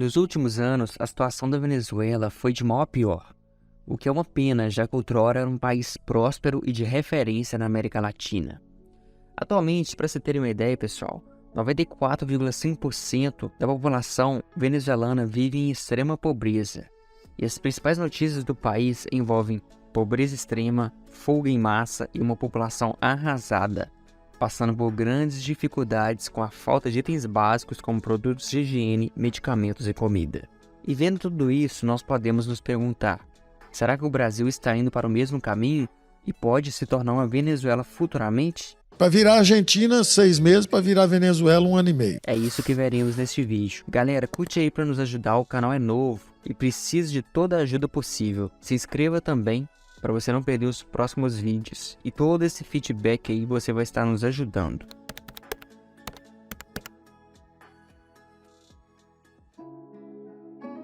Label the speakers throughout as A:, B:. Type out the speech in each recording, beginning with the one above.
A: Nos últimos anos, a situação da Venezuela foi de mal a pior, o que é uma pena, já que outrora era um país próspero e de referência na América Latina. Atualmente, para você terem uma ideia, pessoal, 94,5% da população venezuelana vive em extrema pobreza, e as principais notícias do país envolvem pobreza extrema, fuga em massa e uma população arrasada, passando por grandes dificuldades com a falta de itens básicos como produtos de higiene, medicamentos e comida. E vendo tudo isso, nós podemos nos perguntar, será que o Brasil está indo para o mesmo caminho e pode se tornar uma Venezuela futuramente?
B: Para virar Argentina, 6 meses, para virar Venezuela, 1 ano e meio.
A: É isso que veremos neste vídeo. Galera, curte aí para nos ajudar, o canal é novo e precisa de toda a ajuda possível. Se inscreva também para você não perder os próximos vídeos. E todo esse feedback aí você vai estar nos ajudando.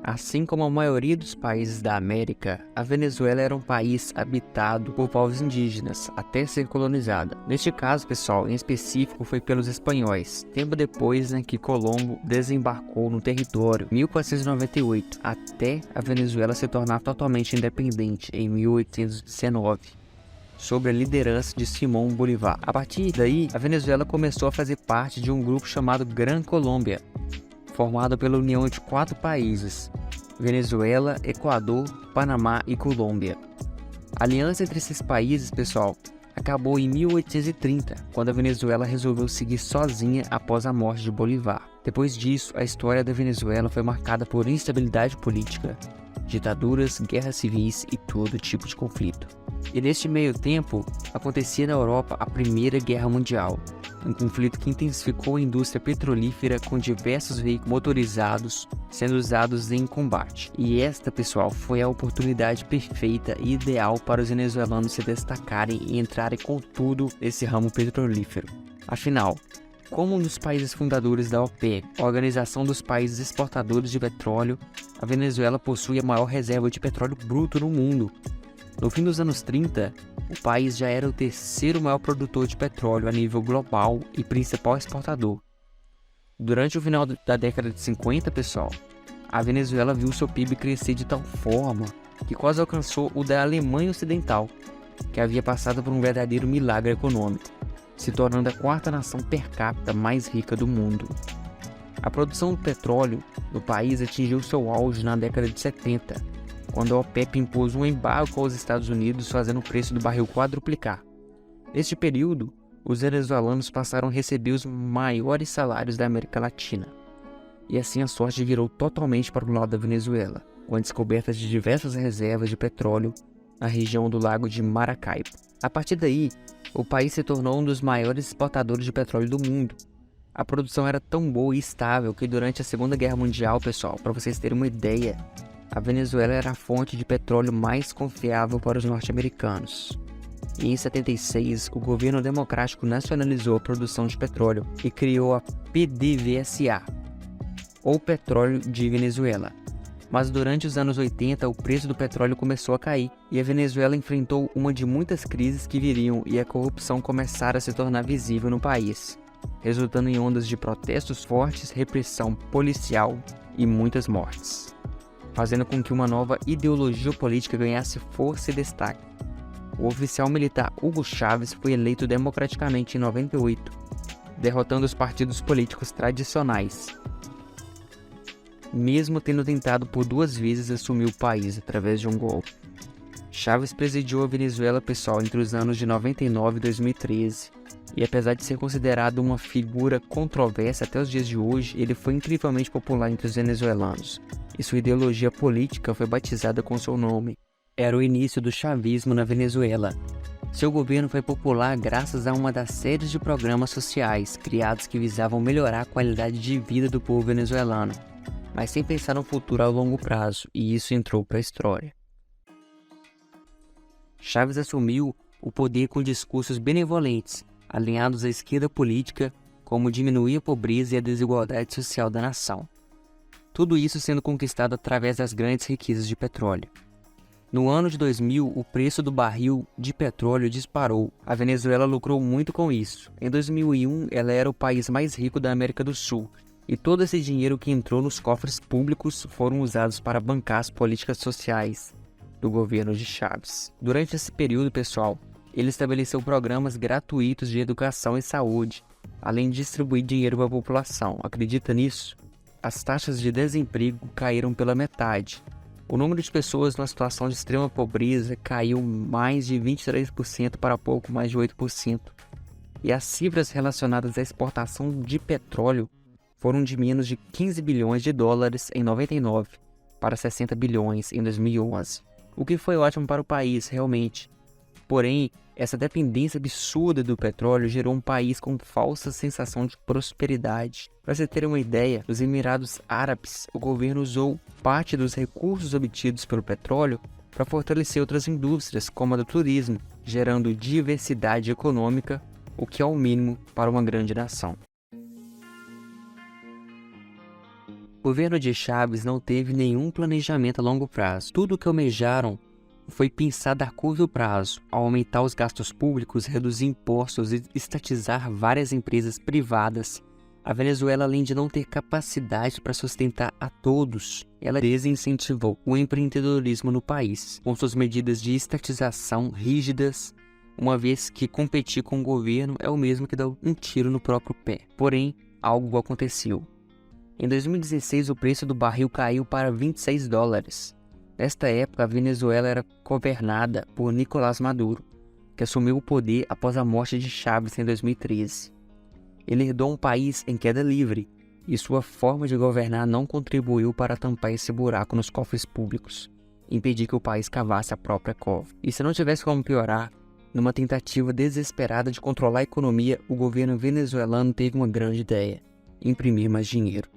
A: Assim como a maioria dos países da América, a Venezuela era um país habitado por povos indígenas, até ser colonizada. Neste caso, pessoal, em específico foi pelos espanhóis, tempo depois que Colombo desembarcou no território, em 1498, até a Venezuela se tornar totalmente independente, em 1819. Sob a liderança de Simón Bolívar. A partir daí, a Venezuela começou a fazer parte de um grupo chamado Gran Colômbia, formado pela união de 4 países: Venezuela, Equador, Panamá e Colômbia. A aliança entre esses países, pessoal, acabou em 1830, quando a Venezuela resolveu seguir sozinha após a morte de Bolívar. Depois disso, a história da Venezuela foi marcada por instabilidade política, ditaduras, guerras civis e todo tipo de conflito. E neste meio tempo, acontecia na Europa a Primeira Guerra Mundial, um conflito que intensificou a indústria petrolífera com diversos veículos motorizados sendo usados em combate. E esta, pessoal, foi a oportunidade perfeita e ideal para os venezuelanos se destacarem e entrarem com tudo nesse ramo petrolífero. Afinal, como um dos países fundadores da OPEC, a Organização dos Países Exportadores de Petróleo, a Venezuela possui a maior reserva de petróleo bruto no mundo. No fim dos anos 30, o país já era o terceiro maior produtor de petróleo a nível global e principal exportador. Durante o final da década de 50, pessoal, a Venezuela viu seu PIB crescer de tal forma que quase alcançou o da Alemanha Ocidental, que havia passado por um verdadeiro milagre econômico, se tornando a 4ª nação per capita mais rica do mundo. A produção de petróleo do país atingiu seu auge na década de 70, quando a OPEP impôs um embargo aos Estados Unidos, fazendo o preço do barril quadruplicar. Neste período, os venezuelanos passaram a receber os maiores salários da América Latina. E assim a sorte virou totalmente para o lado da Venezuela, com a descoberta de diversas reservas de petróleo na região do Lago de Maracaibo. A partir daí, o país se tornou um dos maiores exportadores de petróleo do mundo. A produção era tão boa e estável que durante a Segunda Guerra Mundial, pessoal, para vocês terem uma ideia, a Venezuela era a fonte de petróleo mais confiável para os norte-americanos. E em 76, o governo democrático nacionalizou a produção de petróleo e criou a PDVSA, ou Petróleo de Venezuela. Mas durante os anos 80, o preço do petróleo começou a cair e a Venezuela enfrentou uma de muitas crises que viriam e a corrupção começara a se tornar visível no país, resultando em ondas de protestos fortes, repressão policial e muitas mortes, fazendo com que uma nova ideologia política ganhasse força e destaque. O oficial militar Hugo Chávez foi eleito democraticamente em 98, derrotando os partidos políticos tradicionais, mesmo tendo tentado por 2 vezes assumir o país através de um golpe. Chávez presidiu a Venezuela, pessoal, entre os anos de 99 e 2013, e apesar de ser considerado uma figura controversa até os dias de hoje, ele foi incrivelmente popular entre os venezuelanos, e sua ideologia política foi batizada com seu nome. Era o início do chavismo na Venezuela. Seu governo foi popular graças a uma das séries de programas sociais criados que visavam melhorar a qualidade de vida do povo venezuelano, mas sem pensar no futuro a longo prazo, e isso entrou para a história. Chávez assumiu o poder com discursos benevolentes, alinhados à esquerda política, como diminuir a pobreza e a desigualdade social da nação. Tudo isso sendo conquistado através das grandes riquezas de petróleo. No ano de 2000, o preço do barril de petróleo disparou. A Venezuela lucrou muito com isso. Em 2001, ela era o país mais rico da América do Sul E todo esse dinheiro que entrou nos cofres públicos foram usados para bancar as políticas sociais do governo de Chávez. Durante esse período, pessoal, ele estabeleceu programas gratuitos de educação e saúde, além de distribuir dinheiro para a população. Acredita nisso? As taxas de desemprego caíram pela metade. O número de pessoas numa situação de extrema pobreza caiu mais de 23% para pouco mais de 8%. E as cifras relacionadas à exportação de petróleo foram de menos de 15 bilhões de dólares em 99 para 60 bilhões em 2011. O que foi ótimo para o país, realmente. Porém, essa dependência absurda do petróleo gerou um país com falsa sensação de prosperidade. Para você ter uma ideia, nos Emirados Árabes, o governo usou parte dos recursos obtidos pelo petróleo para fortalecer outras indústrias, como a do turismo, gerando diversidade econômica, o que é o mínimo para uma grande nação. O governo de Chávez não teve nenhum planejamento a longo prazo. Tudo o que almejaram foi pensado a curto prazo, ao aumentar os gastos públicos, reduzir impostos e estatizar várias empresas privadas. A Venezuela, além de não ter capacidade para sustentar a todos, ela desincentivou o empreendedorismo no país, com suas medidas de estatização rígidas, uma vez que competir com o governo é o mesmo que dar um tiro no próprio pé. Porém, algo aconteceu. Em 2016, o preço do barril caiu para 26 dólares. Nesta época, a Venezuela era governada por Nicolás Maduro, que assumiu o poder após a morte de Chávez em 2013. Ele herdou um país em queda livre, e sua forma de governar não contribuiu para tampar esse buraco nos cofres públicos, impedir que o país cavasse a própria cova. E se não tivesse como piorar, numa tentativa desesperada de controlar a economia, o governo venezuelano teve uma grande ideia: imprimir mais dinheiro.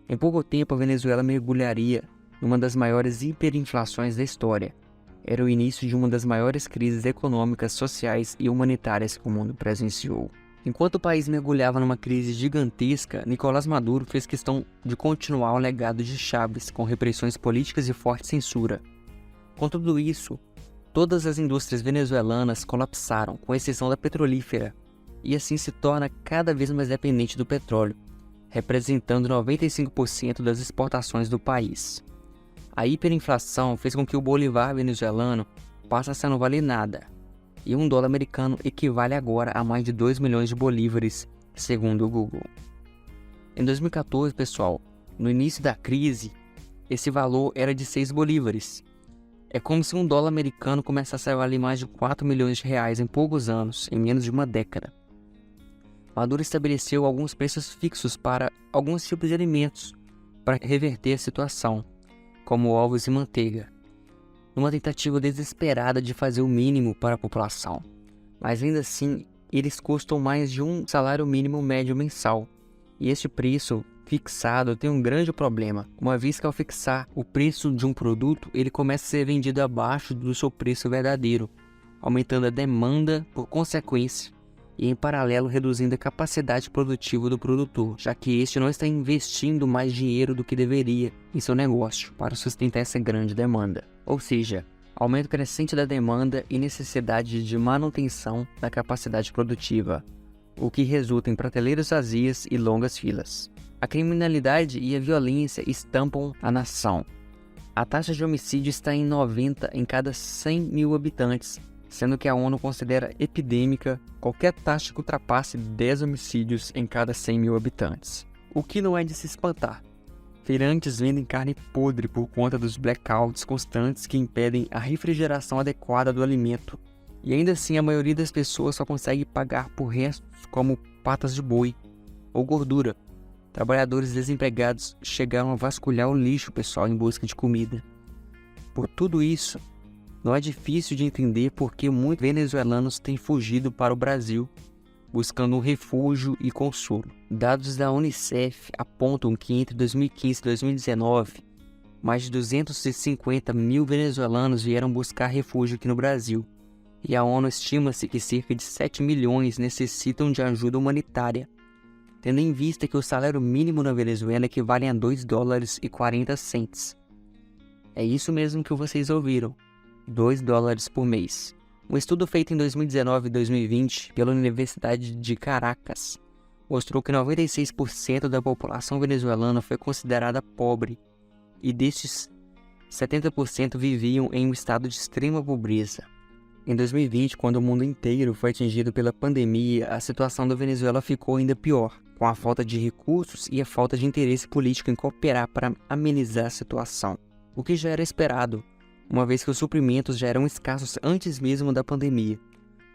A: Em pouco tempo, a Venezuela mergulharia numa das maiores hiperinflações da história. Era o início de uma das maiores crises econômicas, sociais e humanitárias que o mundo presenciou. Enquanto o país mergulhava numa crise gigantesca, Nicolás Maduro fez questão de continuar o legado de Chávez, com repressões políticas e forte censura. Com tudo isso, todas as indústrias venezuelanas colapsaram, com exceção da petrolífera, e assim se torna cada vez mais dependente do petróleo, representando 95% das exportações do país. A hiperinflação fez com que o bolivar venezuelano passasse a não valer nada, e um dólar americano equivale agora a mais de 2 milhões de bolívares, segundo o Google. Em 2014, pessoal, no início da crise, esse valor era de 6 bolívares. É como se um dólar americano começasse a valer mais de 4 milhões de reais em poucos anos, em menos de uma década. Maduro estabeleceu alguns preços fixos para alguns tipos de alimentos para reverter a situação, como ovos e manteiga, numa tentativa desesperada de fazer o mínimo para a população. Mas ainda assim, eles custam mais de um salário mínimo médio mensal. E este preço fixado tem um grande problema, uma vez que ao fixar o preço de um produto, ele começa a ser vendido abaixo do seu preço verdadeiro, aumentando a demanda por consequência, e em paralelo reduzindo a capacidade produtiva do produtor, já que este não está investindo mais dinheiro do que deveria em seu negócio para sustentar essa grande demanda. Ou seja, aumento crescente da demanda e necessidade de manutenção da capacidade produtiva, o que resulta em prateleiras vazias e longas filas. A criminalidade e a violência estampam a nação. A taxa de homicídio está em 90 em cada 100 mil habitantes, sendo que a ONU considera epidêmica qualquer taxa que ultrapasse 10 homicídios em cada 100 mil habitantes. O que não é de se espantar. Feirantes vendem carne podre por conta dos blackouts constantes que impedem a refrigeração adequada do alimento. E ainda assim, a maioria das pessoas só consegue pagar por restos como patas de boi ou gordura. Trabalhadores desempregados chegaram a vasculhar o lixo, pessoal, em busca de comida. Por tudo isso, não é difícil de entender por que muitos venezuelanos têm fugido para o Brasil, buscando um refúgio e consolo. Dados da Unicef apontam que entre 2015 e 2019, mais de 250 mil venezuelanos vieram buscar refúgio aqui no Brasil, e a ONU estima-se que cerca de 7 milhões necessitam de ajuda humanitária, tendo em vista que o salário mínimo na Venezuela equivale a 2 dólares e 40 cents. É isso mesmo que vocês ouviram. 2 dólares por mês. Um estudo feito em 2019 e 2020 pela Universidade de Caracas mostrou que 96% da população venezuelana foi considerada pobre e destes 70% viviam em um estado de extrema pobreza. Em 2020, quando o mundo inteiro foi atingido pela pandemia, a situação da Venezuela ficou ainda pior, com a falta de recursos e a falta de interesse político em cooperar para amenizar a situação, o que já era esperado, uma vez que os suprimentos já eram escassos antes mesmo da pandemia,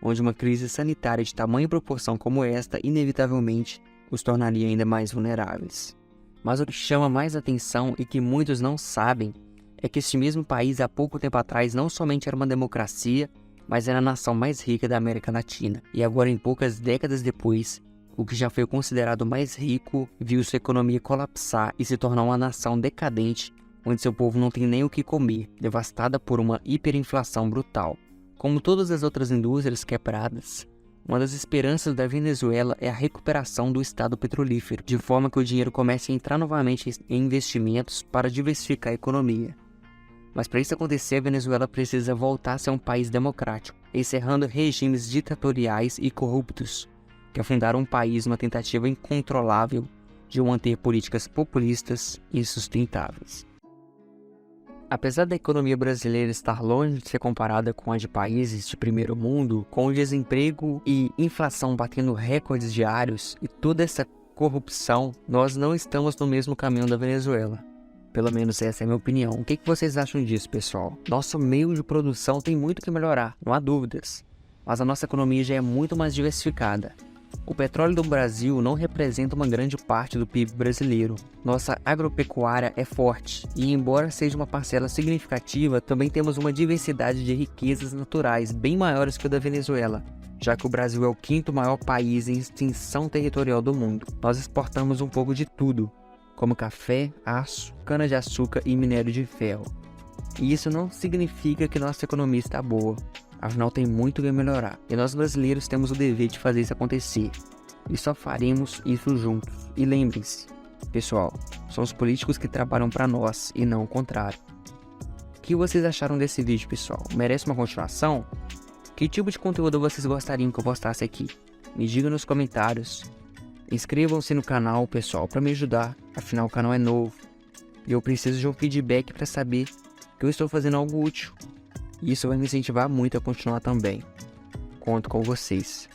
A: onde uma crise sanitária de tamanha proporção como esta inevitavelmente os tornaria ainda mais vulneráveis. Mas o que chama mais atenção e que muitos não sabem é que este mesmo país há pouco tempo atrás não somente era uma democracia, mas era a nação mais rica da América Latina. E agora, em poucas décadas depois, o que já foi considerado mais rico viu sua economia colapsar e se tornar uma nação decadente, onde seu povo não tem nem o que comer, devastada por uma hiperinflação brutal. Como todas as outras indústrias quebradas, uma das esperanças da Venezuela é a recuperação do estado petrolífero, de forma que o dinheiro comece a entrar novamente em investimentos para diversificar a economia. Mas para isso acontecer, a Venezuela precisa voltar a ser um país democrático, encerrando regimes ditatoriais e corruptos, que afundaram o país numa tentativa incontrolável de manter políticas populistas e insustentáveis. Apesar da economia brasileira estar longe de ser comparada com a de países de primeiro mundo, com o desemprego e inflação batendo recordes diários e toda essa corrupção, nós não estamos no mesmo caminho da Venezuela. Pelo menos essa é a minha opinião. O que vocês acham disso, pessoal? Nosso meio de produção tem muito que melhorar, não há dúvidas. Mas a nossa economia já é muito mais diversificada. O petróleo do Brasil não representa uma grande parte do PIB brasileiro. Nossa agropecuária é forte e, embora seja uma parcela significativa, também temos uma diversidade de riquezas naturais bem maiores que a da Venezuela, já que o Brasil é o quinto maior país em extensão territorial do mundo. Nós exportamos um pouco de tudo, como café, aço, cana-de-açúcar e minério de ferro. E isso não significa que nossa economia está boa, afinal tem muito que melhorar. E nós brasileiros temos o dever de fazer isso acontecer. E só faremos isso juntos. E lembrem-se, pessoal, são os políticos que trabalham para nós e não o contrário. O que vocês acharam desse vídeo, pessoal? Merece uma continuação? Que tipo de conteúdo vocês gostariam que eu postasse aqui? Me digam nos comentários. Inscrevam-se no canal, pessoal, para me ajudar, afinal o canal é novo e eu preciso de um feedback para saber que eu estou fazendo algo útil. E isso vai me incentivar muito a continuar também. Conto com vocês.